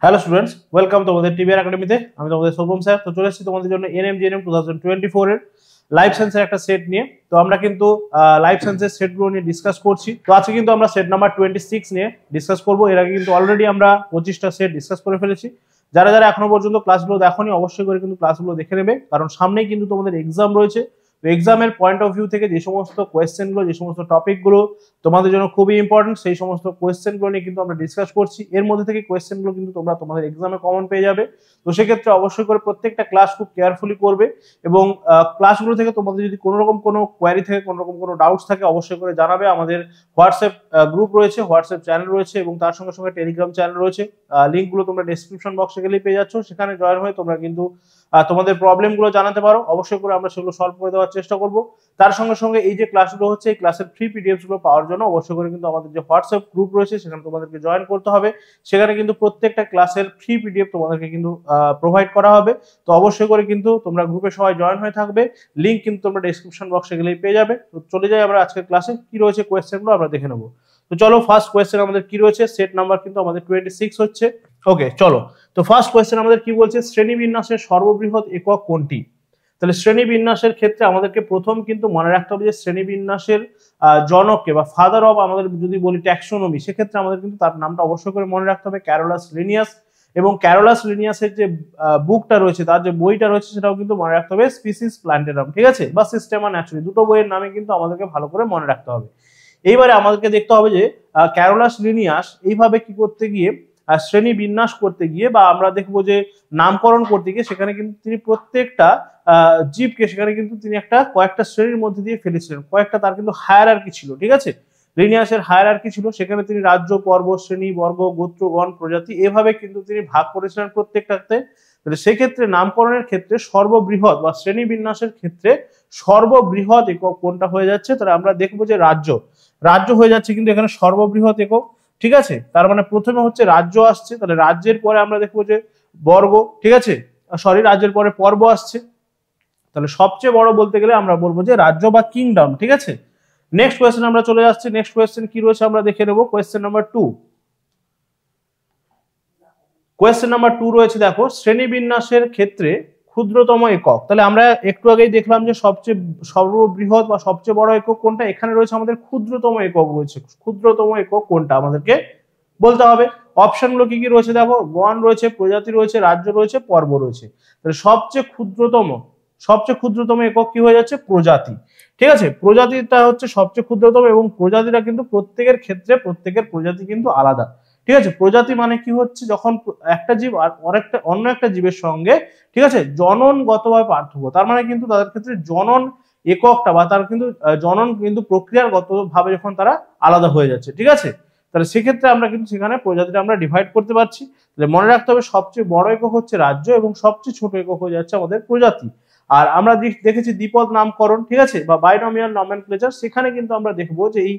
Hello students, welcome তোমাদের TBR একাডেমিতে। আমি তোমাদের শুভম স্যার। তো চলে এসেছি তোমাদের জন্য এনএমজিএনএম 2024 এর লাইফ সায়েন্সের একটা সেট নিয়ে। তো আমরা কিন্তু লাইফ সায়েন্সের সেটগুলো নিয়ে ডিসকাস করছি। তো আজকে কিন্তু আমরা সেট নাম্বার 26 নিয়ে ডিসকাস করবো। এর আগে কিন্তু অলরেডি আমরা 25টা সেট ডিসকাস করে ফেলেছি। যারা যারা এখনো পর্যন্ত ক্লাসগুলো দেখোনি অবশ্যই করে কিন্তু ক্লাসগুলো দেখে নেবে, কারণ সামনেই কিন্তু তোমাদের এক্সাম রয়েছে। তো এক্সামের পয়েন্ট অফ ভিউ থেকে যে সমস্ত কোয়েশ্চেনগুলো, যে সমস্ত টপিকগুলো তোমাদের জন্য খুবই ইম্পর্টেন্ট, সেই সমস্ত কোয়েশ্চেনগুলো নিয়ে কিন্তু আমরা ডিসকাস করছি। এর মধ্যে থেকে কোয়েশ্চেনগুলো কিন্তু তোমরা তোমাদের এক্সামে কমন পেয়ে যাবে। তো সেক্ষেত্রে অবশ্যই করে প্রত্যেকটা ক্লাস খুব কেয়ারফুলি করবে এবং ক্লাসগুলো থেকে তোমাদের যদি কোনো রকম কোনো কোয়ারি থাকে, কোনো রকম কোনো ডাউটস থাকে অবশ্যই করে জানাবে। আমাদের হোয়াটসঅ্যাপ গ্রুপ রয়েছে, হোয়াটসঅ্যাপ চ্যানেল রয়েছে এবং তার সঙ্গে সঙ্গে টেলিগ্রাম চ্যানেল রয়েছে। লিঙ্কগুলো তোমরা ডেসক্রিপশন বক্সে গেলেই পেয়ে যাচ্ছ। সেখানে জয়েন হয়ে তোমরা কিন্তু তোমাদের প্রবলেমগুলো জানাতে পারো। অবশ্যই করে আমরা সেগুলো সলভ করে দেওয়ার চেষ্টা করব। তার সঙ্গে সঙ্গে এই যে ক্লাসগুলো হচ্ছে, এই ক্লাসের ফ্রি পিডিএফস গুলো পাওয়ার জন্য অবশ্যই করে কিন্তু আমাদের যে হোয়াটসঅ্যাপ গ্রুপ রয়েছে সেখানে তোমাদেরকে জয়েন করতে হবে। সেখানে কিন্তু প্রত্যেকটা ক্লাসের ফ্রি পিডিএফ তোমাদেরকে কিন্তু প্রোভাইড করা হবে। তো অবশ্যই করে কিন্তু তোমরা গ্রুপে সবাই জয়েন হয়ে থাকবে। লিঙ্ক কিন্তু তোমরা ডেসক্রিপশন বক্সে গেলেই পেয়ে যাবে। তো চলে যাই আমরা আজকের ক্লাসে, কি রয়েছে কোয়েশ্চেনগুলো আমরা দেখে নেবো। তো চলো, ফার্স্ট কোয়েশ্চেন আমাদের কি রয়েছে। সেট নাম্বার কিন্তু আমাদের 26 হচ্ছে। ওকে, চলো। তো ফার্স্ট কোয়েশ্চেন আমাদের কি বলছে, শ্রেণীবিন্যাসের সর্ববৃহৎ একক কোনটি? তাহলে শ্রেণীবিন্যাসের ক্ষেত্রে আমাদেরকে প্রথম কিন্তু মনে রাখতে হবে যে শ্রেণীবিন্যাসের জনককে বা ফাদার অফ, আমাদের যদি বলি ট্যাক্সোনমি, সেক্ষেত্রে আমাদের কিন্তু তার নামটা অবশ্যই করে মনে রাখতে হবে, ক্যারোলাস লিনিয়াস। এবং ক্যারোলাস লিনিয়াসের যে বুকটা রয়েছে, তার যে বইটা রয়েছে সেটাও কিন্তু মনে রাখতে হবে, স্পিসিস প্ল্যান্টেরাম, ঠিক আছে, বা সিস্টেমা ন্যাচুরালি। দুটো বইয়ের নামে কিন্তু আমাদেরকে ভালো করে মনে রাখতে হবে। এইবারে আমাদেরকে দেখতে হবে যে ক্যারোলাস লিনিয়াস এইভাবে কি করতে গিয়ে, শ্রেণী বিন্যাস করতে গিয়ে, বা আমরা দেখবো যে নামকরণ করতে গিয়ে, সেখানে কিন্তু তিনি প্রত্যেকটা জীবকে সেখানে কিন্তু তিনি একটা কয়েকটা শ্রেণীর মধ্যে দিয়ে ফেলেছিলেন। কয়েকটা তার কিন্তু হায়ারার্কি ছিল, ঠিক আছে, লিনিয়াসের হায়ারার্কি ছিল। সেখানে তিনি রাজ্য, পর্ব, শ্রেণী, বর্গ, গোত্র, গণ, প্রজাতি এভাবে কিন্তু তিনি ভাগ করেছিলেন প্রত্যেকটাতে। তাহলে সেক্ষেত্রে নামকরণের ক্ষেত্রে সর্ববৃহৎ বা শ্রেণী বিন্যাসের ক্ষেত্রে সর্ববৃহৎ একক কোনটা হয়ে যাচ্ছে? তাহলে আমরা দেখবো যে রাজ্য হয়ে যাচ্ছে কিন্তু এখানে সর্ববৃহৎ একক, ঠিক আছে। তার মানে প্রথমে হচ্ছে রাজ্য আসছে, তাহলে রাজ্যের পরে আমরা দেখবো যে বর্গ, ঠিক আছে, সরি, রাজ্যের পরে পর্ব আসছে। তাহলে সবচেয়ে বড় বলতে গেলে আমরা বলবো যে রাজ্য বা কিংডম, ঠিক আছে। নেক্সট কোয়েশ্চেন আমরা চলে যাচ্ছি। নেক্সট কোয়েশ্চেন কি রয়েছে আমরা দেখে নেবো। Question number 2। কোয়েশ্চেন নাম্বার 2 রয়েছে, দেখো, শ্রেণীবিন্যাসের ক্ষেত্রে ক্ষুদ্রতম একক। তাহলে আমরা একটু আগেই দেখলাম যে সবচেয়ে সর্ববৃহৎ বা সবচেয়ে বড় একক কোনটা, এখানে রয়েছে আমাদের ক্ষুদ্রতম একক রয়েছে। ক্ষুদ্রতম একক কোনটা আমাদেরকে বলতে হবে। অপশনগুলো কি কি রয়েছে দেখো, গণ রয়েছে, প্রজাতি রয়েছে, রাজ্য রয়েছে, পর্ব রয়েছে। তাহলে সবচেয়ে ক্ষুদ্রতম একক কি হয়ে যাচ্ছে? প্রজাতি, ঠিক আছে। প্রজাতিটা হচ্ছে সবচেয়ে ক্ষুদ্রতম এবং প্রজাতিটা কিন্তু প্রত্যেকের ক্ষেত্রে প্রত্যেকের প্রজাতি কিন্তু আলাদা, ঠিক আছে। প্রজাতি মানে কি হচ্ছে, যখন একটা জীব আর অন্য একটা জীবের সঙ্গে, ঠিক আছে, জননগতভাবে পার্থক্য, তার মানে কিন্তু তাদের ক্ষেত্রে জনন এককটা বা তার কিন্তু জনন কিন্তু প্রক্রিয়াগত ভাবে যখন তারা আলাদা হয়ে যাচ্ছে, ঠিক আছে। তাহলে সেক্ষেত্রে আমরা কিন্তু সেখানে প্রজাতিটা আমরা ডিভাইড করতে পারছি। তাহলে মনে রাখতে হবে সবচেয়ে বড় একক হচ্ছে রাজ্য এবং সবচেয়ে ছোট একক হয়ে যাচ্ছে আমাদের প্রজাতি। আর আমরা দেখেছি দ্বিপদ নামকরণ, ঠিক আছে, বা বাইনোমিয়াল নমেনক্লেচার। সেখানে কিন্তু আমরা দেখবো যে এই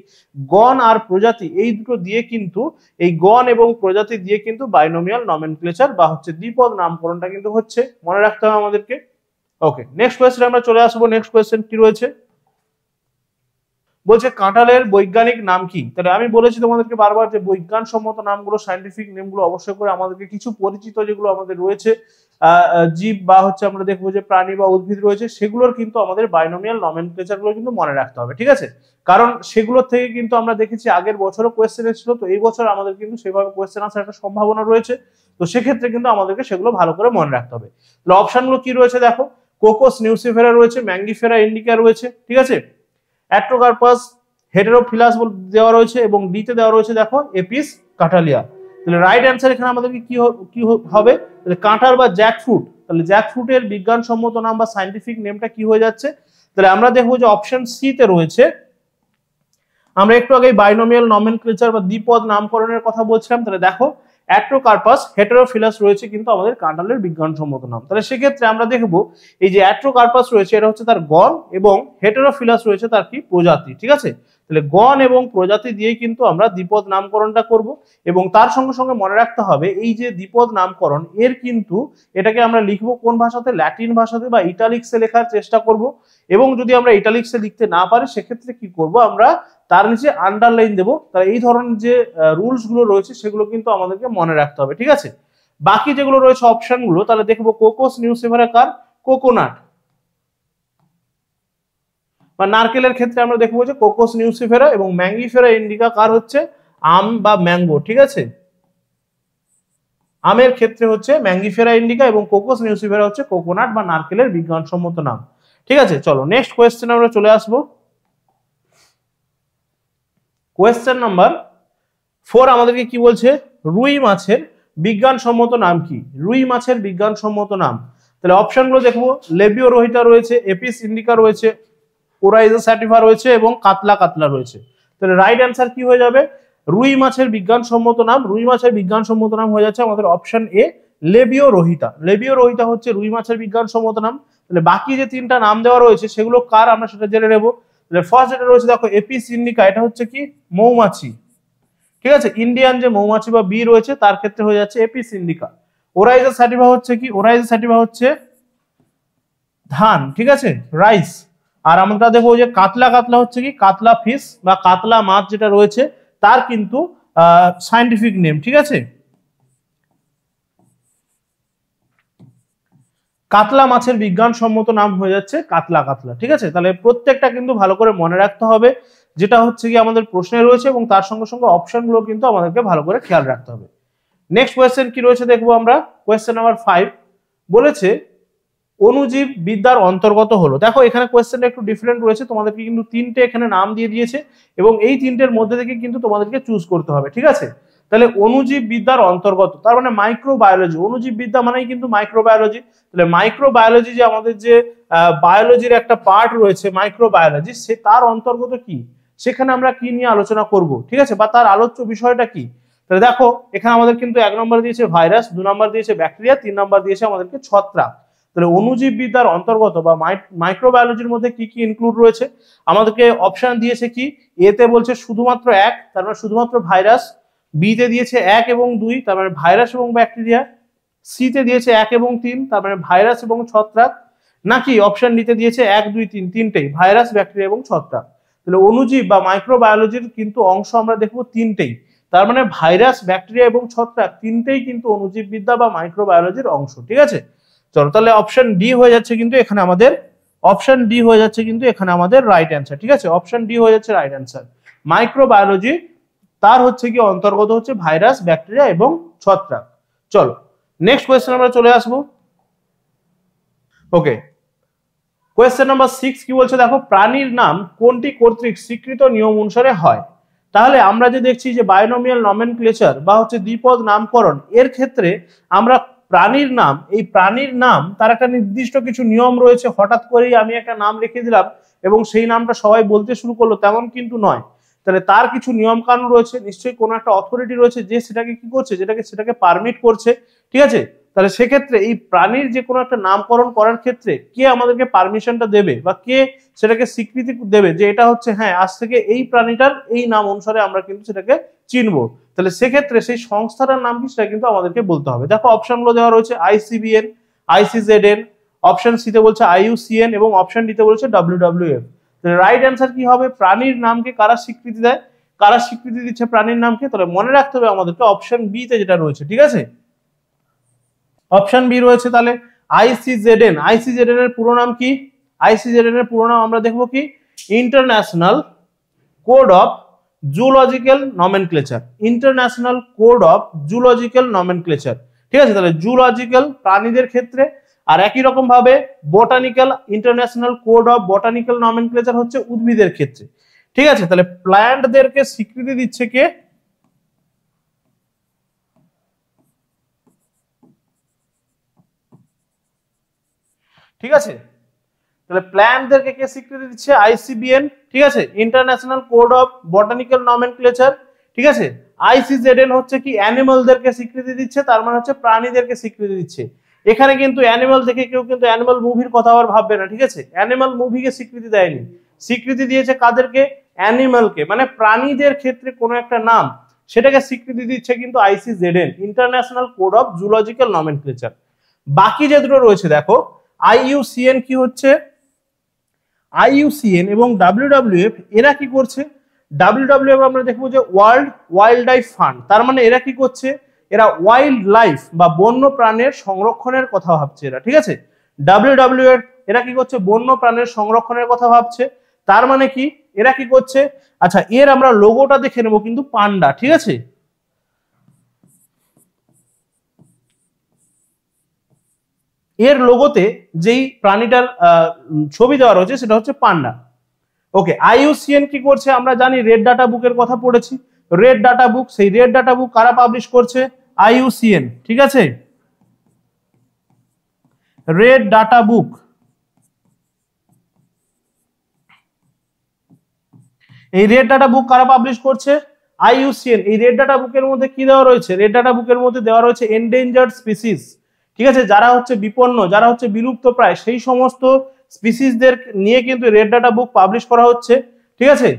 গণ আর প্রজাতি, এই দুটো দিয়ে কিন্তু, এই গণ এবং প্রজাতি দিয়ে কিন্তু বাইনোমিয়াল নমেনক্লেচার বা হচ্ছে দ্বিপদ নামকরণটা কিন্তু হচ্ছে, মনে রাখতে হবে আমাদেরকে। ওকে, নেক্সট কোয়েশ্চেন আমরা চলে আসবো। নেক্সট কোয়েশ্চেন কি রয়েছে, বলছে কাঁঠালের বৈজ্ঞানিক নাম কি? তাহলে আমি বলেছি তোমাদেরকে বারবার যে বৈজ্ঞানসম্মত নামগুলো, সায়েন্টিফিক নেমগুলো অবশ্যই করে আমাদেরকে কিছু পরিচিত যেগুলো আমাদের রয়েছে জীব বা হচ্ছে আমরা দেখবো যে প্রাণী বা উদ্ভিদ রয়েছে, সেগুলোর কিন্তু আমাদের বাইনোমিয়াল নমেনক্লেচার গুলো কিন্তু মনে রাখতে হবে, ঠিক আছে। কারণ সেগুলোর থেকে কিন্তু আমরা দেখেছি আগের বছরও কোয়েশ্চেন এসেছিল, তো এই বছর আমাদের কিন্তু সেভাবে কোয়েশ্চেন আসার একটা সম্ভাবনা রয়েছে। তো সেক্ষেত্রে কিন্তু আমাদেরকে সেগুলো ভালো করে মনে রাখতে হবে। তাহলে অপশনগুলো কি রয়েছে দেখো, কোকোস নিউসিফেরা রয়েছে, ম্যাঙ্গিফেরা ইন্ডিকা রয়েছে, ঠিক আছে, অ্যাট্রোকার্পাস হেটেরোফিলাস দেওয়া রয়েছে এবং ডিতে দেওয়া রয়েছে দেখো এপিস কাঁঠালিয়া। তাহলে রাইট অ্যান্সার এখানে আমাদেরকে কি হবে, তাহলে কাঁঠাল বা জ্যাকফ্রুট। তাহলে জ্যাকফ্রুটের বিজ্ঞানসম্মত নাম বা সায়েন্টিফিক নেমটা কি হয়ে যাচ্ছে? তাহলে আমরা দেখবো যে অপশন সি তে রয়েছে, আমরা একটু আগে বাইনোমিয়াল নমেনক্লেচার বা দ্বিপদ নামকরণের কথা বলছিলাম। তাহলে দেখো অ্যাট্রোকার্পাস হেটেরোফিলাস রয়েছে কিন্তু আমাদের কাঁঠালের বিজ্ঞানসম্মত নাম। তাহলে সেক্ষেত্রে আমরা দেখবো এই যে অ্যাট্রোকার্পাস রয়েছে এটা হচ্ছে তার গণ এবং হেটেরোফিলাস রয়েছে তার কি প্রজাতি, ঠিক আছে। তাহলে গণ এবং প্রজাতি দিয়ে কিন্তু আমরা দ্বিপদ নামকরণটা করব এবং তার সঙ্গে সঙ্গে মনে রাখতে হবে এই যে দ্বিপদ নামকরণ এর কিন্তু এটাকে আমরা লিখবো কোন ভাষাতে, ল্যাটিন ভাষাতে বা ইটালিক্সে লেখার চেষ্টা করব। এবং যদি আমরা ইটালিক্সে লিখতে না পারি সেক্ষেত্রে কি করব, আমরা তার নিচে আন্ডারলাইন দেবো। তাহলে এই ধরনের যে রুলস গুলো রয়েছে সেগুলো কিন্তু আমাদেরকে মনে রাখতে হবে, ঠিক আছে। বাকি যেগুলো রয়েছে অপশনগুলো তাহলে দেখবো কোকোস নিউসিফেরা কার, কোকোনাট বা নারকেলের ক্ষেত্রে আমরা দেখবো যে কোকোস নিউসিফেরা, এবং ম্যাঙ্গিফেরা ইন্ডিকা কার হচ্ছে, আম বা ম্যাঙ্গো। ঠিক আছে, আমের ক্ষেত্রে হচ্ছে ম্যাঙ্গিফেরা ইন্ডিকা এবং কোকোস নিউসিফেরা হচ্ছে কোকোনাট বা নারকেলের বিজ্ঞানসম্মত নাম। ঠিক আছে, চলো নেক্সট কোয়েশ্চেন আমরা চলে আসবো। কোয়েশ্চেন নাম্বার 4 আমাদেরকে কি বলছে, রুই মাছের বিজ্ঞানসম্মত নাম কি? রুই মাছের বিজ্ঞানসম্মত নাম, তাহলে অপশনগুলো দেখবো, লেবিও রোহিতা রয়েছে, এপিস ইন্ডিকা রয়েছে, ওরাইজা স্যাটিভা রয়েছে এবং কাতলা কাতলা রয়েছে। তাহলে রাইট অ্যান্সার কি হয়ে যাবে, রুই মাছের বিজ্ঞানসম্মত নাম, রুই মাছের বিজ্ঞানসম্মত নাম হয়ে যাচ্ছে আমাদের option A, Labeo Rohita. Labeo Rohita হচ্ছে রুই মাছের বিজ্ঞানসম্মত নাম। তাহলে বাকি যে 3টা নাম দেওয়া রয়েছে সেগুলো কার আমরা সেটা জেনে নেবো। তাহলে ফার্স্ট যেটা রয়েছে দেখো, এপিস ইন্ডিকা, এটা হচ্ছে কি মৌমাছি। ঠিক আছে, ইন্ডিয়ান যে মৌমাছি বা বি রয়েছে তার ক্ষেত্রে হয়ে যাচ্ছে এপিস ইন্ডিকা। ওরাইজা স্যাটিভা হচ্ছে কি, ওরাইজা স্যাটিভা হচ্ছে ধান। ঠিক আছে, রাইস। আর আমরা দেখবো যে কাতলা কাতলা হচ্ছে কি, কাতলা ফিশ বা কাতলা মাছ যেটা রয়েছে তার কিন্তু সায়েন্টিফিক নেম। ঠিক আছে, কাতলা মাছের বিজ্ঞানসম্মত নাম হয়ে যাচ্ছে কাতলা কাতলা। ঠিক আছে, তাহলে প্রত্যেকটা কিন্তু ভালো করে মনে রাখতে হবে, যেটা হচ্ছে কি আমাদের প্রশ্নে রয়েছে, এবং তার সঙ্গে সঙ্গে অপশনগুলো কিন্তু আমাদেরকে ভালো করে খেয়াল রাখতে হবে। নেক্সট কোয়েশ্চেন কি রয়েছে দেখবো আমরা, কোয়েশ্চেন নাম্বার 5 বলেছে অণুজীব বিদ্যার অন্তর্গত হলো। দেখো এখানে কোয়েশ্চেনটা একটু ডিফারেন্ট রয়েছে, তোমাদেরকে কিন্তু 3টে এখানে নাম দিয়ে দিয়েছে এবং এই 3টের মধ্যে থেকে কিন্তু তোমাদেরকে চুজ করতে হবে। ঠিক আছে, তাহলে অণুজীব বিদ্যার অন্তর্গত তার মানে মাইক্রোবায়োলজি, অণুজীব বিদ্যা মানেই কিন্তু মাইক্রোবায়োলজি। তাহলে মাইক্রোবায়োলজি যে আমাদের যে বায়োলজির একটা পার্ট রয়েছে মাইক্রোবায়োলজি, সে তার অন্তর্গত কি, সেখানে আমরা কি নিয়ে আলোচনা করব। ঠিক আছে, বা তার আলোচ্য বিষয়টা কি। তাহলে দেখো এখানে আমাদের কিন্তু 1 নম্বর দিয়েছে ভাইরাস, 2 নম্বর দিয়েছে ব্যাকটেরিয়া, 3 নম্বর দিয়েছে আমাদেরকে ছত্রাক। তাহলে অণুজীব বিদ্যার অন্তর্গত বা মাইক্রোবায়োলজির মধ্যে কি কি ইনক্লুড রয়েছে, আমাদেরকে অপশন দিয়েছে কি, এ তে বলছে শুধুমাত্র 1, তার মানে শুধুমাত্র ভাইরাস, বি তে দিয়েছে 1 এবং 2, তার মানে ভাইরাস এবং ব্যাকটেরিয়া, সি তে দিয়েছে 1 এবং 3, তার মানে ভাইরাস এবং ছত্রাক, নাকি অপশন ডি তে দিয়েছে 1 2 3, তিনটেই ভাইরাস ব্যাকটেরিয়া এবং ছত্রাক। তাহলে অণুজীব বা মাইক্রোবায়োলজির কিন্তু অংশ আমরা দেখবো 3টেই, তার মানে ভাইরাস ব্যাকটেরিয়া এবং ছত্রাক 3টেই কিন্তু অণুজীব বিদ্যা বা মাইক্রোবায়োলজির অংশ। ঠিক আছে, চলো তাহলে অপশন ডি হয়ে যাচ্ছে কিন্তু এখানে আমাদের, অপশন ডি হয়ে যাচ্ছে কিন্তু এখানে আমাদের রাইট অ্যান্সার। ঠিক আছে, অপশন ডি হয়ে যাচ্ছে রাইট অ্যান্সার। মাইক্রোবায়োলজি তার হচ্ছে কি অন্তর্গত হচ্ছে ভাইরাস ব্যাকটেরিয়া এবং ছত্রাক। চলো নেক্সট কোয়েশ্চেন আমরা চলে আসবো। ওকে, কোয়েশ্চেন নাম্বার 6 কি বলছে দেখো, প্রাণীর নাম কোনটি কর্তৃক স্বীকৃত নিয়ম অনুসারে হয়। তাহলে আমরা যে দেখছি যে বায়োনোমিয়াল নমেনক্লেচার বা হচ্ছে দ্বিপদ নামকরণ, এর ক্ষেত্রে আমরা প্রাণীর নাম, এই প্রাণীর নাম তার একটা নির্দিষ্ট কিছু নিয়ম রয়েছে। হঠাৎ করেই আমি একটা নাম রেখে দিলাম এবং সেই নামটা সবাই বলতে শুরু করলো তেমন কিন্তু নয়। তাহলে তার কিছু নিয়ম কানুন রয়েছে, নিশ্চয়ই কোনো একটা অথরিটি রয়েছে যে সেটাকে কি করছে, সেটাকে পারমিট করছে। ঠিক আছে, তাহলে সেক্ষেত্রে এই প্রাণীর যে কোনো একটা নামকরণ করার ক্ষেত্রে কে আমাদেরকে পারমিশনটা দেবে বা কে সেটাকে স্বীকৃতি দেবে যে এটা হচ্ছে হ্যাঁ আজ থেকে এই প্রাণীটার এই নাম অনুসারে আমরা কিন্তু সেটাকে চিনবো, তাহলে সেক্ষেত্রে সেই সংস্থাটার নাম কি সেটা কিন্তু আমাদেরকে বলতে হবে। দেখো অপশনগুলো দেওয়া রয়েছে আইসিবিএন, আইসিজেডএন, অপশন সি তে বলছে আইইউসিএন এবং অপশন ডি তে বলছে ডব্লিউডব্লিউএফ। তাহলে রাইট অ্যান্সার কি হবে, প্রাণীর নামকে কারা স্বীকৃতি দেয়, কারা স্বীকৃতি দিচ্ছে প্রাণীর নামকে, তাহলে মনে রাখতে হবে আমাদেরকে অপশন বি তে যেটা রয়েছে। ঠিক আছে, অপশন বি রয়েছে তাহলে আইসিজেডএন। আইসিজেডএন এর পুরো নাম কি, আইসিজেডএন এর পুরো নাম আমরা দেখবো কি, international code of zoological nomenclature, international code of zoological nomenclature. ঠিক আছে, তাহলে জুলজিক্যাল প্রাণীদের ক্ষেত্রে, আর একই রকম ভাবে botanical, international code of botanical nomenclature হচ্ছে উদ্ভিদের ক্ষেত্রে। ঠিক আছে, তাহলে প্ল্যান্টদেরকে স্বীকৃতি দিচ্ছে কে, ঠিক আছে, তাহলে প্ল্যান্টদেরকে কে স্বীকৃতি দিচ্ছে, আইসিবিএন। ঠিক আছে, international code of botanical nomenclature. ঠিক আছে, আইসিজেডএন হচ্ছে কি অ্যানিমালদেরকে স্বীকৃতি দিচ্ছে, তার মানে হচ্ছে প্রাণীদেরকে স্বীকৃতি দিচ্ছে। এখানে কিন্তু অ্যানিমাল দেখে কেউ কিন্তু অ্যানিমাল মুভির কথা আবার ভাববে না। ঠিক আছে, অ্যানিমাল মুভিকে স্বীকৃতি দেয়নি, স্বীকৃতি দিয়েছে কাদেরকে, অ্যানিমালকে, মানে প্রাণীদের ক্ষেত্রে কোনো একটা নাম সেটাকে স্বীকৃতি দিচ্ছে কিন্তু আইসিজেডএন, international code of zoological nomenclature. বাকি যে দুটো রয়েছে দেখো, আইইউসিএন কি হচ্ছে, আইইউসিএন এবং ডাব্লিউডব্লিউএফ এরা কি করছে, ডাব্লিউডব্লিউএফ আমরা দেখবো যে ওয়ার্ল্ড ওয়াইল্ড লাইফ ফান্ড, তার মানে এরা কি করছে, এরা ওয়াইল্ড লাইফ বা বন্য প্রাণের সংরক্ষণের কথা ভাবছে এরা, ঠিক আছে। WWF এরা কি করছে, বন্য প্রাণের সংরক্ষণের কথা ভাবছে। তার মানে কি, এরা কি করছে, আচ্ছা এর আমরা লোগোটা দেখে নেব, কিন্তু পান্ডা, ঠিক আছে। এর লোগোতে যেই প্রাণীটার ছবি দেওয়া রয়েছে সেটা হচ্ছে পান্ডা। ওকে, IUCN কি করছে, আমরা জানি রেড ডাটা বুকের কথা পড়েছি। রেড ডাটা বুক, সেই রেড ডাটা বুক কারা পাবলিশ করছে, IUCN, ঠিক আছে। রেড ডাটা বুক, এই রেড ডাটা বুক কারা পাবলিশ করছে, IUCN। এই রেড ডাটা বুকের মধ্যে কি দেওয়া রয়েছে, রেড ডাটা বুকের মধ্যে দেওয়া রয়েছে এন্ডেঞ্জার্ড স্পিসিস, ঠিক আছে, যারা হচ্ছে বিপন্ন, যারা হচ্ছে বিলুপ্ত প্রায়, সেই সমস্ত স্পিসিসদের নিয়ে কিন্তু রেড ডাটা বুক পাবলিশ করা হচ্ছে, ঠিক আছে।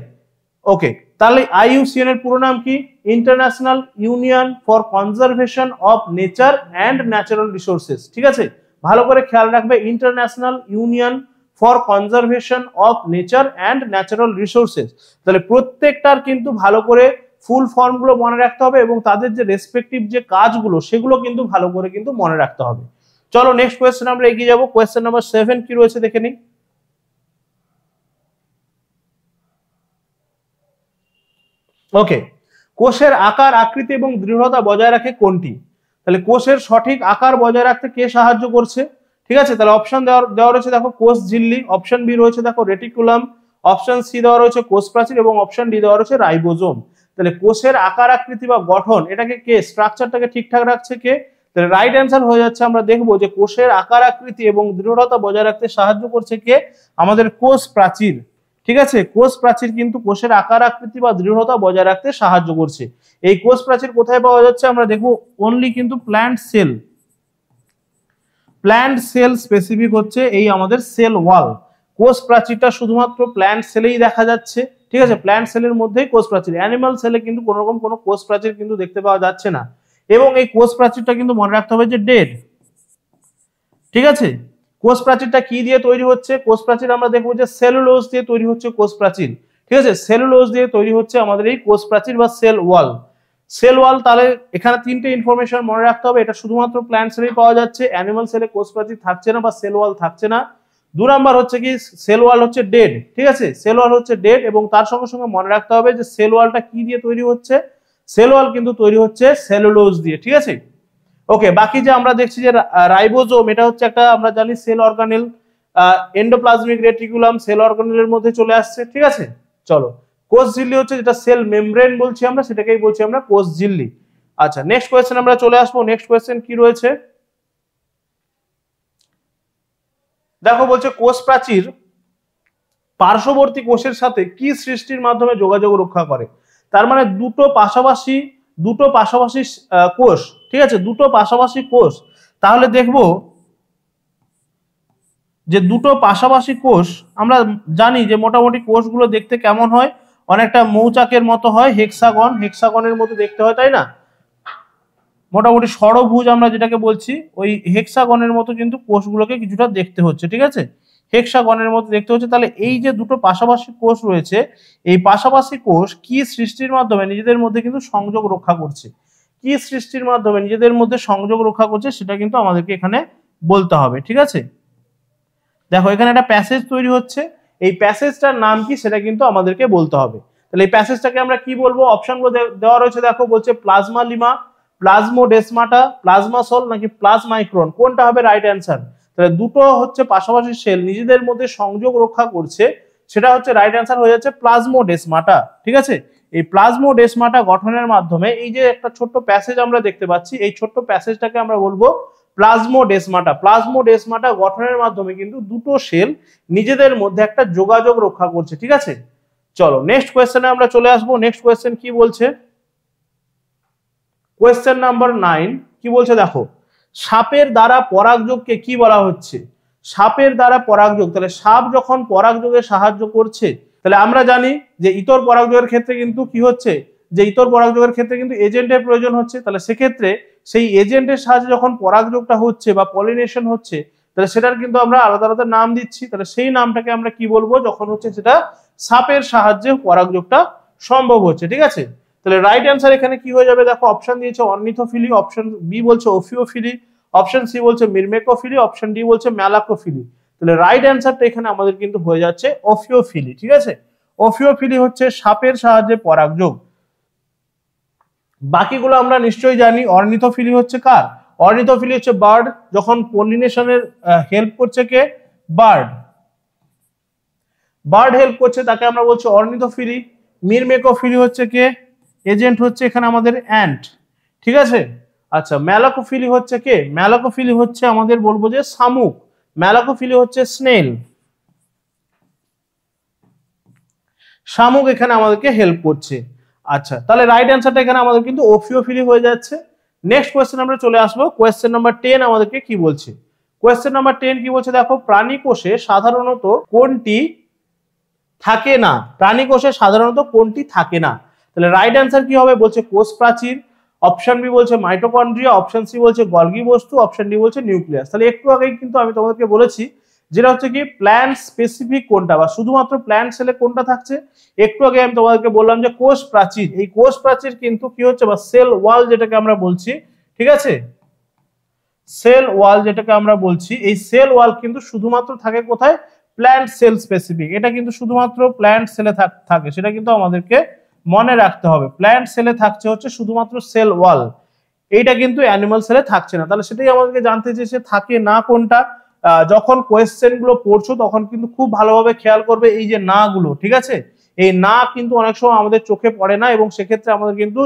ওকে, তাহলে IUCN এর পুরো নাম কি, international union for conservation of nature and natural resources, ঠিক আছে, ভালো করে খেয়াল রাখবে, international union for conservation of nature and natural resources. তাহলে প্রত্যেকটার কিন্তু ভালো করে ফুল ফর্ম গুলো মনে রাখতে হবে এবং তাদের যে রেসপেক্টিভ যে কাজগুলো সেগুলো কিন্তু ভালো করে কিন্তু মনে রাখতে হবে। চলো নেক্সট কোয়েশ্চেন আমরা এগিয়ে যাবো। কোয়েশ্চেন নাম্বার 7 কি রয়েছে দেখে নিই। ওকে, কোষের আকার, আকৃতি এবং দৃঢ়তা বজায় রাখে কোনটি? তাহলে কোষের সঠিক আকার বজায় রাখতে কে সাহায্য করছে, ঠিক আছে। তাহলে অপশন দেওয়া রয়েছে দেখো কোষ ঝিল্লি, অপশন বি রয়েছে দেখো রেটিকুলাম, অপশন সি দেওয়া রয়েছে কোষ প্রাচীর এবং অপশন ডি দেওয়া রয়েছে রাইবোজোম। তাহলে কোষের আকার, আকৃতি বা গঠন, এটাকে কে, স্ট্রাকচারটাকে ঠিকঠাক রাখছে কে? তাহলে রাইট অ্যান্সার হয়ে যাচ্ছে, আমরা দেখবো যে কোষের আকার, আকৃতি এবং দৃঢ়তা বজায় রাখতে সাহায্য করছে কে, আমাদের কোষ প্রাচীর, ঠিক আছে। কোষ প্রাচীর কিন্তু কোষের আকার, আকৃতি বা দৃঢ়তা বজায় রাখতে সাহায্য করছে। এই কোষ প্রাচীর কোথায় পাওয়া যাচ্ছে, আমরা দেখবো অনলি কিন্তু plant sell, plant sell specific হচ্ছে এই আমাদের সেল ওয়াল। কোষ প্রাচীরটা শুধুমাত্র প্ল্যান্ট সেলেই দেখা যাচ্ছে, ঠিক আছে, প্ল্যান্ট সেলের মধ্যেই কোষ প্রাচীর, অ্যানিমাল সেলে কিন্তু কোনো রকম কোনো কোষ প্রাচীর কিন্তু দেখতে পাওয়া যাচ্ছে না। এবং এই কোষ প্রাচীরটা কিন্তু মনে রাখতে হবে যে ডেড, ঠিক আছে। কোষ প্রাচীরটা কি দিয়ে তৈরি হচ্ছে, কোষ প্রাচীর আমরা দেখবো যে সেলুলোজ দিয়ে তৈরি হচ্ছে কোষ প্রাচীর, ঠিক আছে, সেলুলোজ দিয়ে তৈরি হচ্ছে আমাদের এই কোষ প্রাচীর বা সেল ওয়াল। সেল ওয়াল, তাহলে এখানে তিনটে ইনফরমেশন মনে রাখতে হবে, এটা শুধুমাত্র প্ল্যান্ট সেলেই পাওয়া যাচ্ছে, অ্যানিমাল সেলে কোষ প্রাচীর থাকছে না বা সেল ওয়াল থাকছে না। 2 নাম্বার হচ্ছে কি, সেল ওয়াল হচ্ছে ডেড, ঠিক আছে, সেল ওয়াল হচ্ছে ডেড এবং তার সঙ্গে সঙ্গে মনে রাখতে হবে যে সেল ওয়ালটা কি দিয়ে তৈরি হচ্ছে, সেল ওয়াল কিন্তু তৈরি হচ্ছে সেলুলোজ দিয়ে, ঠিক আছে। ওকে, বাকি যে আমরা দেখছি যে রাইবোজোম, এটা হচ্ছে একটা আমরা জানি cell organelle, endoplasmic reticulum cell অর্গানেলের মধ্যে চলে আসছে, ঠিক আছে। চলো, কোষ ঝিল্লি হচ্ছে যেটা সেল মেমব্রেন বলছি আমরা, সেটাকেই বলছি আমরা কোষ ঝিল্লি। আচ্ছা, নেক্সট কোয়েশ্চেন আমরা চলে আসবো। নেক্সট কোয়েশ্চেন কি রয়েছে দেখো, বলছে কোষ প্রাচীর পার্শ্ববর্তী কোষের সাথে কি সৃষ্টির মাধ্যমে যোগাযোগ রক্ষা করে। তার মানে দুটো পাশাপাশি কোষ, ঠিক আছে, দুটো পাশাপাশি কোষ। তাহলে দেখবো যে দুটো পাশাপাশি কোষ, আমরা জানি যে মোটামুটি কোষগুলো দেখতে কেমন হয়, অনেকটা মৌচাকের মতো হয়, হেক্সাগনের মতো দেখতে হয়, তাই না, মোটামুটি ষড়ভুজ আমরা যেটাকে বলছি, ওই হেক্সাগনের মতো কিন্তু কোষগুলোকে কিছুটা দেখতে হচ্ছে, ঠিক আছে, হেক্সাগনের মতো দেখতে হচ্ছে। তাহলে এই যে দুটো পাশাপাশি কোষ রয়েছে, এই পাশাপাশি কোষ কি সৃষ্টির মাধ্যমে নিজেদের মধ্যে কিন্তু সংযোগ রক্ষা করছে, কি সৃষ্টির মাধ্যমে নিজেদের মধ্যে সংযোগ রক্ষা করছে সেটা কিন্তু আমাদেরকে এখানে বলতে হবে, ঠিক আছে। দেখো এখানে একটা প্যাসেজ তৈরি হচ্ছে, এই প্যাসেজটার নাম কি সেটা কিন্তু আমাদেরকে বলতে হবে। তাহলে এই প্যাসেজটাকে আমরা কি বলবো, অপশনগুলো দেওয়া রয়েছে দেখো, বলছে প্লাজমা লিমা, প্লাজমোডেসমাটা, প্লাজমাসল নাকি প্লাজমাইক্রন, কোনটা হবে রাইট অ্যান্সার। তাহলে দুটো হচ্ছে পাশাপাশি সেল নিজেদের মধ্যে সংযোগ রক্ষা করছে, সেটা হচ্ছে রাইট অ্যান্সার হয়ে যাচ্ছে প্লাজমোডেসমাটা, ঠিক আছে। এই প্লাজমোডেসমাটা গঠনের মাধ্যমে এই যে একটা ছোট্ট প্যাসেজ আমরা দেখতে পাচ্ছি, এই ছোট্ট প্যাসেজটাকে আমরা বলবো প্লাজমোডেসমাটা। প্লাজমোডেসমাটা গঠনের মাধ্যমে কিন্তু দুটো সেল নিজেদের মধ্যে একটা যোগাযোগ রক্ষা করছে, ঠিক আছে। চলো নেক্সট কোয়েশ্চেনে আমরা চলে আসবো। নেক্সট কোয়েশ্চেন কি বলছে, কোয়েশ্চেন নাম্বার 9 কি বলছে দেখো, সাপের দ্বারা পরাগযোগকে কি বলা হচ্ছে, সাপের দ্বারা পরাগযোগ। তাহলে সাপ যখন পরাগযোগে সাহায্য করছে, তাহলে আমরা জানি যে ইতর পরাগযোগের ক্ষেত্রে কিন্তু কি হচ্ছে, যে ইতর পরাগযোগের ক্ষেত্রে কিন্তু এজেন্টের প্রয়োজন হচ্ছে। তাহলে সেক্ষেত্রে সেই এজেন্টের সাহায্যে যখন পরাগযোগটা হচ্ছে বা পলিনেশন হচ্ছে, তাহলে সেটার কিন্তু আমরা আলাদা আলাদা নাম দিচ্ছি। তাহলে সেই নামটাকে আমরা কি বলবো, যখন হচ্ছে সেটা সাপের সাহায্যে পরাগযোগটা সম্ভব হচ্ছে, ঠিক আছে। তাহলে রাইট অ্যান্সার এখানে কি হয়ে যাবে দেখো, অপশন দিয়েছে অর্নিথোফিলি, অপশন বি বলছে ওফিওফিলি, অপশন সি বলছে মিরমেকোফিলি, অপশন ডি বলছে ম্যালাকোফিলি। তাহলে রাইট অ্যান্সারটা এখানে আমাদের কিন্তু হয়ে যাচ্ছে ওফিওফিলি। ঠিক আছে, ওফিওফিলি হচ্ছে সাপের সাহায্যে পরাগযোগ। বাকিগুলো আমরা নিশ্চয়ই জানি। অর্নিথোফিলি হচ্ছে কার? অর্নিথোফিলি হচ্ছে বার্ড, যখন পলিনেশনের হেল্প করছে কে? বার্ড। বার্ড হেল্প করছে তাকে আমরা বলছি অর্নিথোফিলি। মিরমেকোফিলি হচ্ছে কে? এজেন্ট হচ্ছে এখানে আমাদের অ্যান্ট। ঠিক আছে, আচ্ছা ম্যালাকোফিলি হচ্ছে কে? ম্যালাকোফিলি হচ্ছে আমাদের বলবো যে শামুক। ম্যালাকোফিলি হচ্ছে স্নেল। শামুক এখানে আমাদেরকে হেল্প করছে। আচ্ছা, তাহলে রাইট অ্যান্সারটা এখানে আমাদের কিন্তু ওফিওফিলি হয়ে যাচ্ছে। নেক্সট কোয়েশ্চেন আমরা চলে আসবো। কোয়েশ্চেন নাম্বার 10 আমাদেরকে কি বলছে? কোয়েশ্চেন নাম্বার 10 কি বলছে দেখো, প্রাণী কোষে সাধারণত কোনটি থাকে না? প্রাণী কোষে সাধারণত কোনটি থাকে না? তাহলে রাইট অ্যান্সার কি হবে? বলছে কোষ প্রাচীর, অপশন বি বলছে মাইটোকন্ড্রিয়া, অপশন সি বলছে গলগি বস্তু, অপশন ডি বলছে নিউক্লিয়াস। তাহলে একটু আগেই কিন্তু আমি তোমাদেরকে বলেছি যেটা হচ্ছে কি প্ল্যান্ট স্পেসিফিক কোনটা বা শুধুমাত্র প্ল্যান্ট সেলে কোনটা থাকছে। একটু আগে আমি তোমাদেরকে বললাম যে কোষ প্রাচীর। এই কোষ প্রাচীর কিন্তু কি হচ্ছে বা সেল ওয়াল যেটাকে আমরা বলছি, ঠিক আছে, সেল ওয়াল যেটাকে আমরা বলছি, এই সেল ওয়াল কিন্তু শুধুমাত্র থাকে কোথায়? Plant sell specific. এটা কিন্তু শুধুমাত্র প্ল্যান্ট সেলে থাকে, সেটা কিন্তু আমাদেরকে মনে রাখতে হবে। প্ল্যান্ট সেলে থাকছে হচ্ছে শুধুমাত্র সেল ওয়াল, এইটা কিন্তু অ্যানিমাল সেলে থাকছে না। তাহলে সেটাই আমাদেরকে জানতে চেয়েছে থাকে না কোনটা। যখন কোয়েশ্চেন গুলো পড়ছো তখন কিন্তু খুব ভালোভাবে খেয়াল করবে এই যে না গুলো, ঠিক আছে, এই না কিন্তু অনেক সময় আমাদের চোখে পড়ে না এবং সেক্ষেত্রে আমাদের কিন্তু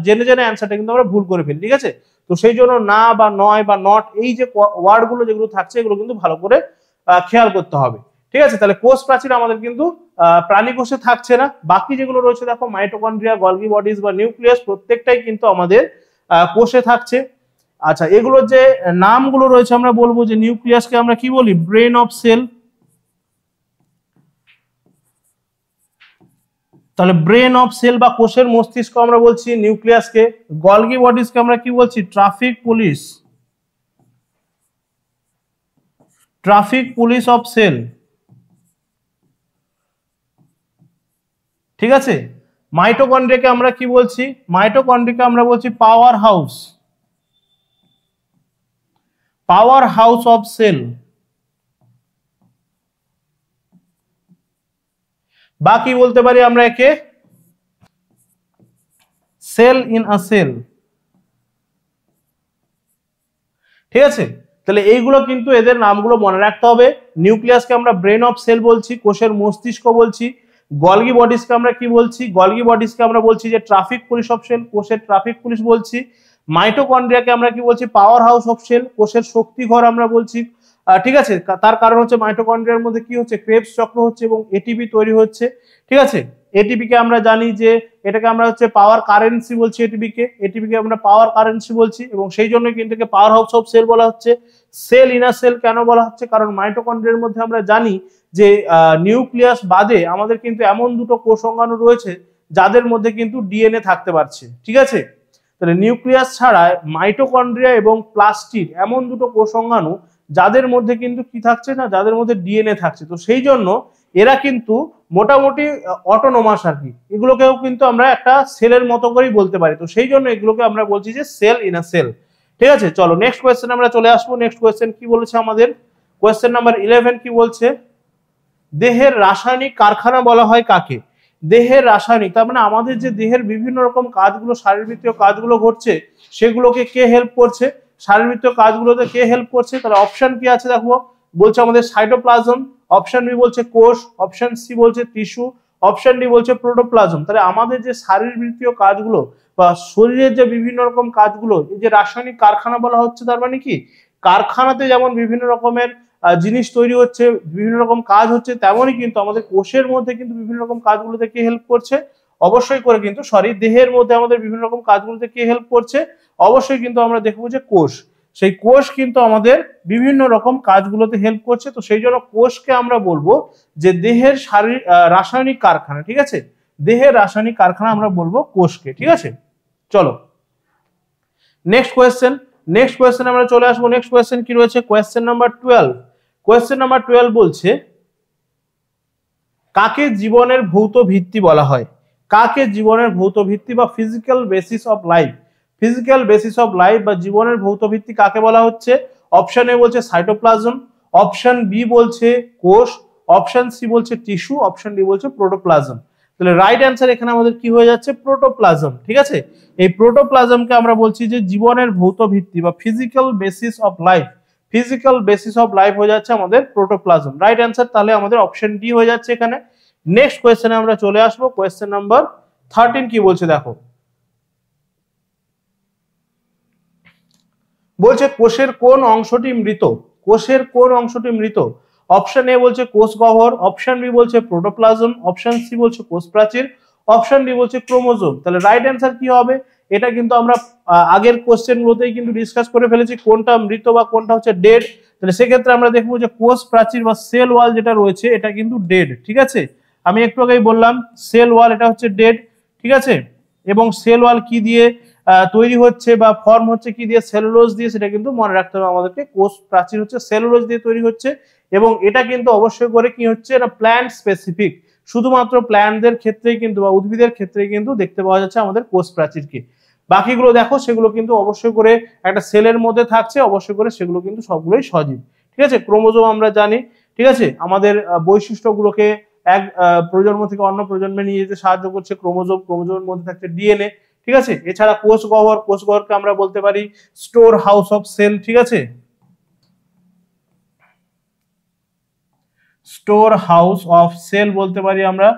জেনে জেনে অ্যান্সারটা কিন্তু আমরা ভুল করে ফেলি। ঠিক আছে, তো সেই জন্য না বা নয় বা নট এই যে ওয়ার্ড গুলো যেগুলো থাকছে এগুলো কিন্তু ভালো করে খেয়াল করতে হবে। ঠিক আছে, তাহলে কোষ প্রাচীর আমাদের কিন্তু প্রাণী কোষে থাকছে না। বাকি যেগুলো রয়েছে দেখো মাইটোকন্ড্রিয়া, গলগি বডিজ বা নিউক্লিয়াস প্রত্যেকটাই কিন্তু আমাদের কোষে থাকছে। আচ্ছা, এগুলোর যে নামগুলো রয়েছে আমরা বলবো যে নিউক্লিয়াসকে আমরা কি বলি? Brain of cell. তাহলে ব্রেন অফ সেল বা কোষের মস্তিষ্ক আমরা বলছি নিউক্লিয়াসকে। গলগি বডিজকে আমরা কি বলছি? Traffic police, traffic police of cell. ঠিক আছে, মাইটোকন্ড্রিয়াকে আমরা কি বলছি? মাইটোকন্ড্রিয়াকে আমরা বলছি power house, power house of cell. বা কি বলতে পারি আমরা একে? Cell in a cell. ঠিক আছে, তাহলে এইগুলো কিন্তু এদের নামগুলো মনে রাখতে হবে। নিউক্লিয়াসকে আমরা ব্রেন অফ সেল বলছি, কোষের মস্তিষ্ক বলছি। গলগি বডিজকে আমরা কি বলছি? গলগি বডিজকে আমরা বলছি যে ট্রাফিক পুলিশ অফ সেল, কোষের ট্রাফিক পুলিশ বলছি। মাইটোকন্ড্রিয়াকে আমরা কি বলছি? পাওয়ার হাউস অফ সেল, কোষের শক্তি ঘর আমরা বলছি। ঠিক আছে, তার কারণ হচ্ছে মাইটোকন্ড্রিয়ার মধ্যে কি হচ্ছে? ক্রেবস চক্র হচ্ছে এবং এটিপি তৈরি হচ্ছে। ঠিক আছে, এটিপি কে আমরা জানি যে এটাকে আমরা হচ্ছে পাওয়ার কারেন্সি বলছি। এটিপিকে আমরা পাওয়ার কারেন্সি বলছি এবং সেই জন্য কিন্তু একে পাওয়ার হাউস অফ সেল বলা হচ্ছে। সেল ইনার সেল কেন বলা হচ্ছে? কারণ মাইটোকন্ড্রিয়ার মধ্যে আমরা জানি যে নিউক্লিয়াস বাদে আমাদের কিন্তু এমন দুটো কোষ অঙ্গাণু রয়েছে যাদের মধ্যে কিন্তু ডিএনএ থাকতে পারছে। ঠিক আছে, তাহলে নিউক্লিয়াস ছাড়া মাইটোকন্ড্রিয়া এবং প্লাস্টিড এমন দুটো কোষ অঙ্গাণু যাদের মধ্যে কিন্তু কি থাকছে না, যাদের মধ্যে ডিএনএ থাকছে। তো সেই জন্য এরা কিন্তু মোটামুটি অটোনোমাস আর কি, এগুলোকেও কিন্তু আমরা একটা সেলের মতো করেই বলতে পারি। তো সেই জন্য এগুলোকে আমরা বলছি যে সেল ইন আ সেল। ঠিক আছে, চলো নেক্সট কোয়েশ্চেন আমরা চলে আসবো। নেক্সট কোয়েশ্চেন কি বলেছে আমাদের? কোয়েশ্চেন নাম্বার 11 কি বলছে? দেহের রাসায়নিক কারখানা বলা হয় কাকে? দেহের রাসায়নিক, তার মানে আমাদের যে দেহের বিভিন্ন রকম কাজগুলো, শারীরবৃত্তীয় কাজগুলো ঘটছে সেগুলোকে কে হেল্প করছে? শারীরবৃত্তীয় কাজগুলোতে কে হেল্প করছে? তাহলে অপশন কি আছে দেখো, বলছে আমাদের সাইটোপ্লাজম, অপশন বি বলছে কোষ, অপশন সি বলছে টিস্যু, অপশন ডি বলছে প্রোটোপ্লাজম। তাহলে আমাদের যে শারীরবৃত্তীয় কাজগুলো বা শরীরের যে বিভিন্ন রকম কাজগুলো, এই যে রাসায়নিক কারখানা বলা হচ্ছে, তার মানে কি কারখানাতে যেমন বিভিন্ন রকমের জিনিস তৈরি হচ্ছে, বিভিন্ন রকম কাজ হচ্ছে, তেমনই কিন্তু আমাদের কোষের মধ্যে কিন্তু বিভিন্ন রকম কাজগুলোতে কে হেল্প করছে? অবশ্যই করে কিন্তু দেহের মধ্যে আমাদের বিভিন্ন রকম কাজগুলোতে কে হেল্প করছে? অবশ্যই কিন্তু আমরা দেখবো যে কোষ। সেই কোষ কিন্তু আমাদের বিভিন্ন রকম কাজগুলোতে হেল্প করছে। তো সেই জন্য কোষকে আমরা বলবো যে দেহের রাসায়নিক কারখানা। ঠিক আছে, দেহের রাসায়নিক কারখানা আমরা বলবো কোষকে। ঠিক আছে, চলো নেক্সট কোয়েশ্চেন। নেক্সট কোয়েশ্চেন আমরা চলে আসবো। নেক্সট কোয়েশ্চেন কি রয়েছে? Question number 12। কোয়েশ্চেন নাম্বার 12 বলছে কাকে জীবনের ভৌত ভিত্তি বলা হয়? কাকে জীবনের ভৌত ভিত্তি বা physical basis of life, physical basis of life বা জীবনের ভৌত ভিত্তি কাকে বলা হচ্ছে? অপশন এ বলছে সাইটোপ্লাজম, অপশন বি বলছে কোষ, অপশন সি বলছে টিস্যু, অপশন ডি বলছে প্রোটোপ্লাজম। তাহলে রাইট অ্যান্সার এখানে আমাদের কি হয়ে যাচ্ছে? প্রোটোপ্লাজম। ঠিক আছে, এই প্রোটোপ্লাজমকে আমরা বলছি যে জীবনের ভৌত ভিত্তি বা physical basis of life, physical basis of life হয়ে যাচ্ছে আমাদের প্রোটোপ্লাজম। রাইট অ্যান্সার তাহলে আমাদের অপশন ডি হয়ে যাচ্ছে এখানে। নেক্সট কোয়েশ্চেনে আমরা চলে আসবো। কোয়েশ্চেন নাম্বার 13 কি বলছে দেখো, বলছে কোষের কোন অংশটি মৃত? কোষের কোন অংশটি মৃত? অপশন এ বলছে কোষ গহ্বর, অপশন বি বলছে প্রোটোপ্লাজম, অপশন সি বলছে কোষ প্রাচীর, অপশন ডি বলছে ক্রোমোজোম। তাহলে রাইট অ্যান্সার কি হবে? এটা কিন্তু আমরা আগের কোশ্চেন গুলোতেই কিন্তু ডিসকাস করে ফেলেছি কোনটা মৃত বা কোনটা হচ্ছে ডেড। তাহলে সেক্ষেত্রে আমরা দেখবো যে কোষ প্রাচীর বা সেল ওয়াল যেটা রয়েছে এটা কিন্তু ডেড। ঠিক আছে, আমি একটু আগেই বললাম সেল ওয়াল এটা হচ্ছে ডেড। ঠিক আছে, এবং সেল ওয়াল কি দিয়ে তৈরি হচ্ছে বা ফর্ম হচ্ছে কি দিয়ে? সেলুলোজ দিয়ে। সেটা কিন্তু মনে রাখতে হবে আমাদেরকে, কোষ প্রাচীর হচ্ছে সেলুলোজ দিয়ে তৈরি হচ্ছে এবং এটা কিন্তু অবশ্যই করে কি হচ্ছে? এটা প্ল্যান্ট স্পেসিফিক, শুধুমাত্র প্ল্যান্টদের ক্ষেত্রেই কিন্তু বা উদ্ভিদের ক্ষেত্রেই কিন্তু দেখতে পাওয়া যাচ্ছে আমাদের কোষ প্রাচীরকে। বাকিগুলো দেখো সেগুলো কিন্তু অবশ্যই করে একটা সেলের মধ্যে থাকছে, অবশ্যই করে সেগুলো কিন্তু সবগুলোই সজীব। ঠিক আছে, ক্রোমোজোম আমরা জানি। ঠিক আছে, আমাদের বৈশিষ্ট্যগুলোকে এক প্রজন্ম থেকে অন্য প্রজন্মে নিয়ে যেতে সাহায্য করছে ক্রোমোজোম। ক্রোমোজোমের মধ্যে থাকছে ডিএনএ। ঠিক আছে, এছাড়া কোষ গহ্বর, কোষ গহ্বরকে আমরা বলতে পারি স্টোর হাউস অফ সেল। ঠিক আছে, স্টোর হাউস অফ সেল বলতে পারি আমরা।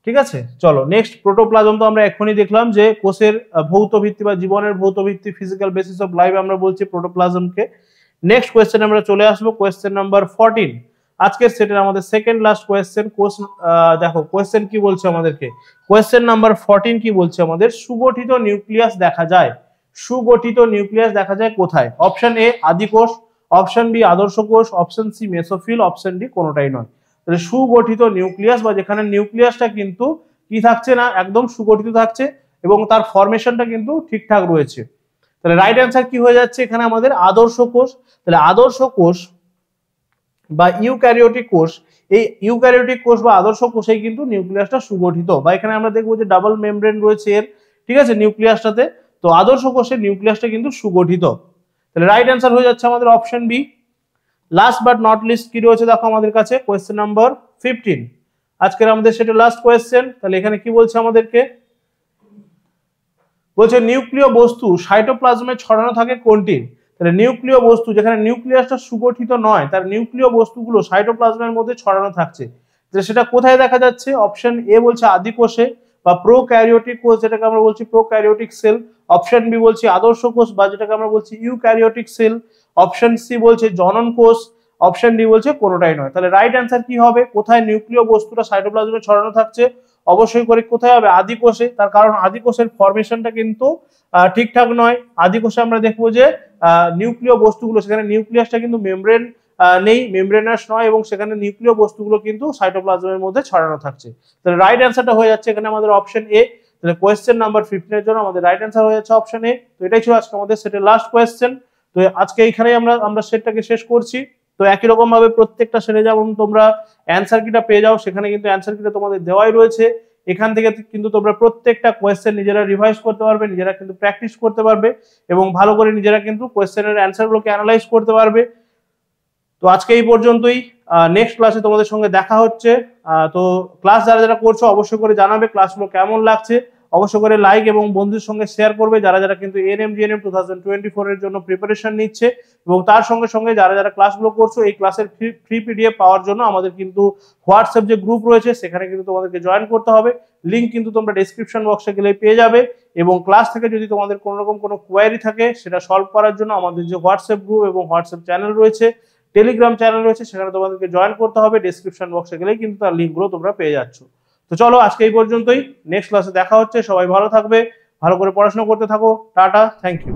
ঠিক আছে, চলো নেক্সট প্রোটোপ্লাজম তো আমরা এখনই দেখলাম যে কোষের ভৌত ভিত্তি বা জীবনের ভৌত ভিত্তি, ফিজিক্যাল বেসিস অফ লাইফ আমরা বলছি প্রোটোপ্লাজমকে। নেক্সট কোয়েশ্চেন আমরা চলে আসবো, কোয়েশ্চেন নাম্বার 14। আজকের সেটের আমাদের সেকেন্ড লাস্ট কোয়েশ্চেন। দেখো কোয়েশ্চেন কি বলছে আমাদেরকে, কোয়েশ্চেন নাম্বার 14 কি বলছে আমাদের? সুগঠিত নিউক্লিয়াস দেখা যায়, সুগঠিত নিউক্লিয়াস দেখা যায় কোথায়? অপশন এ আদিকোষ, অপশন বি আদর্শ কোষ, option C mesophyll, option D কোনোটাই নয়। তাহলে সুগঠিত নিউক্লিয়াস বা যেখানে নিউক্লিয়াসটা কিন্তু কি থাকছে না, একদম সুগঠিত থাকছে এবং তার ফরমেশনটা কিন্তু ঠিকঠাক রয়েছে। তাহলে রাইট অ্যান্সার কি হয়ে যাচ্ছে এখানে আমাদের? আদর্শ কোষ। তাহলে আদর্শ কোষ বা ইউক্যারিওটিক কোষ, এই ইউক্যারিওটিক কোষ বা আদর্শ কোষেই কিন্তু নিউক্লিয়াসটা সুগঠিত বা এখানে আমরা দেখবো যে ডাবল মেমব্রেন রয়েছে এর। ঠিক আছে, নিউক্লিয়াসটাতে। তো আদর্শ কোষের নিউক্লিয়াসটা কিন্তু সুগঠিত। তাহলে রাইট অ্যান্সার হয়ে যাচ্ছে আমাদের option B. Last but not least কি রয়েছে দেখো আমাদের কাছে, কোয়েশ্চেন নাম্বার 15। আজকের আমাদের সেটা লাস্ট কোয়েশ্চেন। তাহলে এখানে কি বলছে আমাদেরকে? বলছে নিউক্লিয় বস্তু সাইটোপ্লাজমে ছড়ানো থাকে কোনটি? তাহলে নিউক্লিয় বস্তু যেখানে নিউক্লিয়াসটা সুগঠিত নয় তার নিউক্লিয় বস্তুগুলো সাইটোপ্লাজমের মধ্যে ছড়ানো থাকছে, তাহলে সেটা কোথায় দেখা যাচ্ছে? অপশন এ বলছে আদিকোষে বা প্রোক্যারিওটিক কোষ যেটাকে আমরা বলছি প্রোক্যারিওটিক সেল, অপশন বি বলছি আদর্শ কোষ বা যেটাকে আমরা বলছি ইউক্যারিওটিক সেল, অপশন সি বলছে জনন কোষ, অপশন ডি বলছে কোনোটাই নয়। তাহলে রাইট অ্যান্সার কি হবে? কোথায় নিউক্লিয় বস্তুটা সাইটোপ্লাজমে ছড়ানো থাকছে? অবশ্যই করে কোথায় হবে? আদিকোষে। তার কারণ আদিকোষের ফরমেশনটা কিন্তু ঠিকঠাক নয়। আদিকোষে আমরা দেখবো যে নিউক্লিয় বস্তুগুলো, সেখানে নিউক্লিয়াসটা কিন্তু মেমব্রেন নেই, মেমব্রেনাস নয় এবং সেখানে নিউক্লিয় বস্তুগুলো কিন্তু সাইটোপ্লাজমের মধ্যে ছড়ানো থাকছে। তাহলে রাইট অ্যান্সারটা হয়ে যাচ্ছে এখানে আমাদের অপশন এ। তাহলে কোয়েশ্চেন নাম্বার 15 এর জন্য আমাদের রাইট অ্যান্সার হয়ে যাচ্ছে অপশন এ। তো এটাই ছিল আজকে আমাদের সেটের লাস্ট কোয়েশ্চেন। তো আজকে এইখানেই আমরা সেটটাকে শেষ করছি। তো একই রকম ভাবে প্রত্যেকটা সেটে যেমন তোমরা অ্যান্সার কিটা পেয়ে যাও, সেখানে কিন্তু অ্যান্সার কিটা তোমাদের দেওয়াই রয়েছে। এখান থেকে কিন্তু তোমরা প্রত্যেকটা কোয়েশ্চেন নিজেরা রিভাইজ করতে পারবে, নিজেরা কিন্তু প্র্যাকটিস করতে পারবে এবং ভালো করে নিজেরা কিন্তু কোয়েশ্চেনের অ্যান্সারগুলোকে অ্যানালাইজ করতে পারবে। তো আজকে এই পর্যন্তই। নেক্সট ক্লাসে তোমাদের সঙ্গে দেখা হচ্ছে। তো ক্লাস যারা যারা করছো অবশ্যই করে জানাবে ক্লাসগুলো কেমন লাগছে, অবশ্যই করে লাইক এবং বন্ধুদের সঙ্গে শেয়ার করবে যারা যারা কিন্তু এনএমজিএনএম 2024 এর জন্য প্রিপারেশন নিচ্ছে এবং তার সঙ্গে সঙ্গে যারা যারা ক্লাসগুলো করছো এই ক্লাসের ফ্রি পিডিএফ পাওয়ার জন্য আমাদের কিন্তু হোয়াটসঅ্যাপ যে গ্রুপ রয়েছে সেখানে কিন্তু তোমাদেরকে জয়েন করতে হবে। লিংক কিন্তু তোমরা ডেসক্রিপশন বক্সে গেলে পেয়ে যাবে এবং ক্লাস থেকে যদি তোমাদের কোনো রকম কোনো কোয়ারি থাকে সেটা সলভ করার জন্য আমাদের যে হোয়াটসঅ্যাপ গ্রুপ এবং হোয়াটসঅ্যাপ চ্যানেল রয়েছে, টেলিগ্রাম চ্যানেল রয়েছে, সেখানে তোমাদেরকে জয়েন করতে হবে। ডেসক্রিপশন বক্সে গেলেই কিন্তু তার লিঙ্কগুলো তোমরা পেয়ে যাচ্ছ। তো চলো আজকে এই পর্যন্তই, নেক্সট ক্লাসে দেখা হচ্ছে। সবাই ভালো থাকবে, ভালো করে পড়াশোনা করতে থাকো। Tata, thank you.